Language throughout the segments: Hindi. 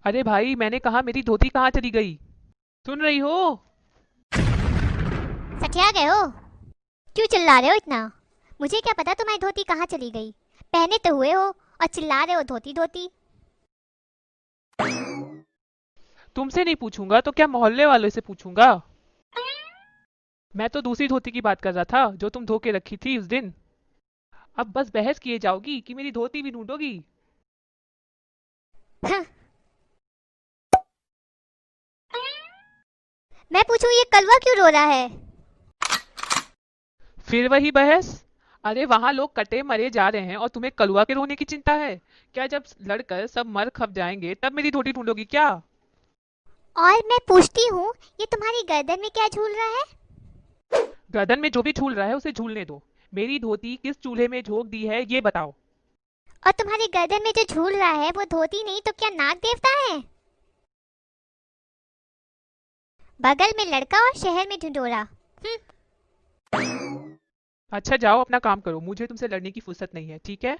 अरे भाई, मैंने कहा मेरी धोती कहाँ चली गई? सुन रही हो? सठिया गए हो? क्यों चिल्ला रहे हो इतना? मुझे क्या पता तुम्हारी धोती कहाँ चली गई। पहने तो हुए हो और चिल्ला रहे हो धोती धोती। तुमसे नहीं पूछूंगा तो क्या मोहल्ले वालों से पूछूंगा? मैं तो दूसरी धोती की बात कर रहा था जो तुम धो के रखी थी उस दिन। अब बस बहस किए जाओगी कि मेरी धोती भी ढूंढोगी? हं, मैं पूछूं ये कलवा क्यों रो रहा है? फिर वही बहस। अरे वहां लोग कटे मरे जा रहे हैं और तुम्हें कलुआ के रोने की चिंता है? क्या जब लड़कर सब मर खप जाएंगे तब मेरी धोती ढूंढोगी क्या? और मैं पूछती हूँ, ये तुम्हारी गर्दन में क्या झूल रहा है? गर्दन में जो भी झूल रहा है उसे झूलने दो। मेरी धोती किस चूल्हे में झोंक दी है ये बताओ। और तुम्हारी गर्दन में जो झूल रहा है वो धोती नहीं तो क्या नाग देवता है? बगल में लड़का और शहर में ढिंढोरा। अच्छा जाओ अपना काम करो, मुझे तुमसे लड़ने की फुर्सत नहीं है, ठीक है?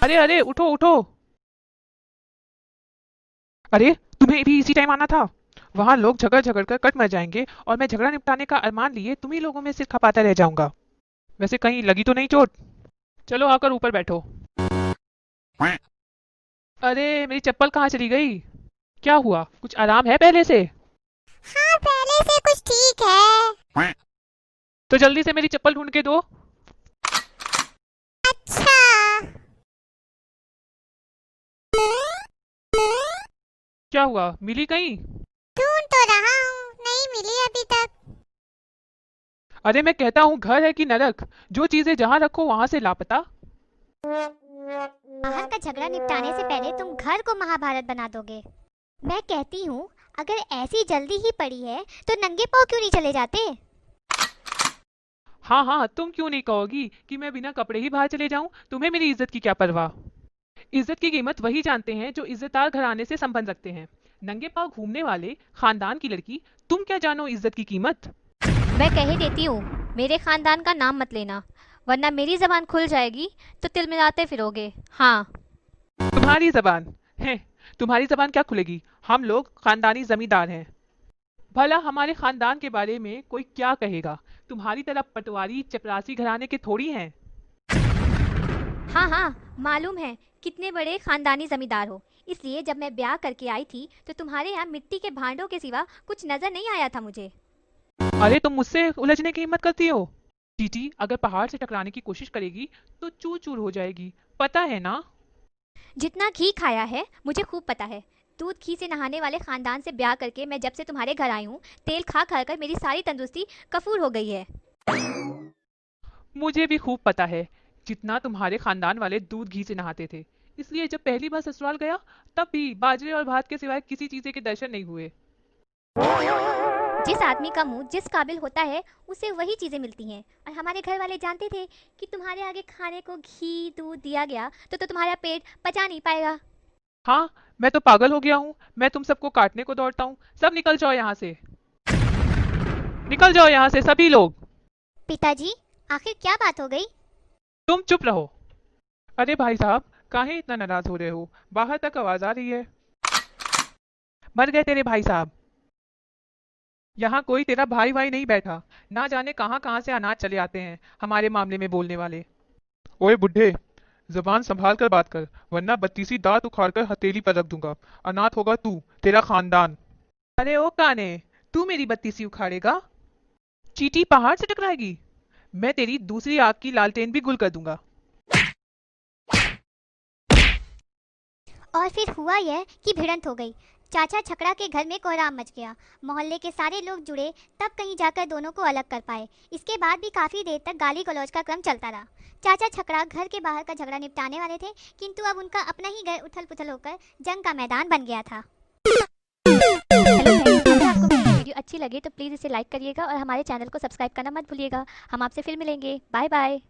अरे अरे, उठो उठो। अरे, तुम्हें भी इसी टाइम आना था। वहां लोग झगड़ झगड़ कर कट मर जाएंगे और मैं झगड़ा निपटाने का अरमान लिए तुम्ही लोगों में सिर खपाता रह जाऊंगा। वैसे कहीं लगी तो नहीं चोट? चलो आकर ऊपर बैठो। अरे मेरी चप्पल कहाँ चली गई? क्या हुआ, कुछ आराम है पहले से? हाँ, पहले से कुछ ठीक है। तो जल्दी से मेरी चप्पल ढूंढ के दो। अच्छा। क्या हुआ, मिली कहीं? ढूंढ तो रहा हूँ, नहीं मिली अभी तक। अरे मैं कहता हूँ घर है कि नरक, जो चीजें जहां रखो वहां से लापता। बाहर का झगड़ा निपटाने से पहले तुम घर को महाभारत बना दोगे। मैं कहती हूँ, अगर ऐसी जल्दी ही पड़ी है तो नंगे पाँव क्यों नहीं चले जाते? हाँ हाँ, तुम क्यों नहीं कहोगी कि मैं बिना कपड़े ही बाहर चले जाऊं? तुम्हें मेरी इज्जत की क्या परवाह? इज्जत की कीमत वही जानते हैं जो इज्जतदार घराने से संबंध रखते हैं। नंगे पांव घूमने वाले खानदान की लड़की, तुम क्या जानो इज्जत की कीमत? मैं कह ही देती हूँ, मेरे खानदान का नाम मत लेना, वरना मेरी जबान खुल जाएगी तो तिल मिलाते फिरोगे। हाँ। तुम्हारी जबान है? तुम्हारी जबान क्या खुलेगी? हम लोग खानदानी जमींदार हैं। भला हमारे खानदान के बारे में कोई क्या कहेगा? तुम्हारी तरह पटवारी चपरासी घराने के थोड़ी हैं। हाँ हाँ, मालूम है कितने बड़े खानदानी जमींदार हो। इसलिए जब मैं ब्याह करके आई थी तो तुम्हारे यहाँ मिट्टी के भांडों के सिवा कुछ नजर नहीं आया था मुझे। अरे तुम मुझसे उलझने की हिम्मत करती हो? चीटी अगर पहाड़ से टकराने की कोशिश करेगी तो चूर चूर हो जाएगी, पता है ना? जितना घी खाया है मुझे खूब पता है। दूध घी से नहाने वाले खानदान से ब्याह करके मैं जब से तुम्हारे घर आई हूँ, तेल खा खा कर मेरी सारी तंदुरुस्ती कफूर हो गई है। मुझे भी खूब पता है। जितना तुम्हारे खानदान वाले दूध घी से नहाते थे, इसलिए जब पहली बार ससुराल गया तब भी बाजरे और भात के सिवाय किसी चीज़े के दर्शन नहीं हुए। जिस आदमी का मुंह जिस काबिल होता है उसे वही चीजें मिलती हैं। और हमारे घर वाले जानते थे कि तुम्हारे आगे खाने को घी दूध दिया गया तो तुम्हारा पेट पचा नहीं पाएगा। हाँ, मैं तो पागल हो गया हूँ। मैं तुम सबको काटने को दौड़ता हूँ। सब निकल जाओ यहाँ से। निकल जाओ यहाँ से सभी लोग। पिताजी, आखिर क्या बात हो गई? तुम चुप रहो। अरे भाई साहब, काहे इतना नाराज हो रहे हो? बाहर तक आवाज आ रही है। मर गए तेरे भाई साहब। यहाँ कोई तेरा भाई भाई नहीं बैठा। ना जाने कहाँ कहाँ से अनाज चले आते हैं हमारे मामले में बोलने वाले। ओए बुड्ढे, जबान संभाल कर बात कर, वरना बत्तीसी दांत उखाड़ कर हथेली पर रख दूंगा। अनाथ होगा तू, तेरा खानदान। अरे ओ काने, तू मेरी बत्तीसी उखाड़ेगा? चींटी पहाड़ से टकराएगी? मैं तेरी दूसरी आंख की लालटेन भी गुल कर दूंगा। और फिर हुआ यह कि भिड़ंत हो गई। चाचा छकड़ा के घर में कोहराम मच गया। मोहल्ले के सारे लोग जुड़े, तब कहीं जाकर दोनों को अलग कर पाए। इसके बाद भी काफी देर तक गाली गलौज का क्रम चलता रहा। चाचा छकड़ा घर के बाहर का झगड़ा निपटाने वाले थे, किंतु अब उनका अपना ही घर उथल पुथल होकर जंग का मैदान बन गया था। हेलो फ्रेंड्स, अगर आपको मेरी वीडियो अच्छी लगे तो प्लीज़ इसे लाइक करिएगा और हमारे चैनल को सब्सक्राइब करना मत भूलिएगा। हम आपसे फिर मिलेंगे। Bye bye.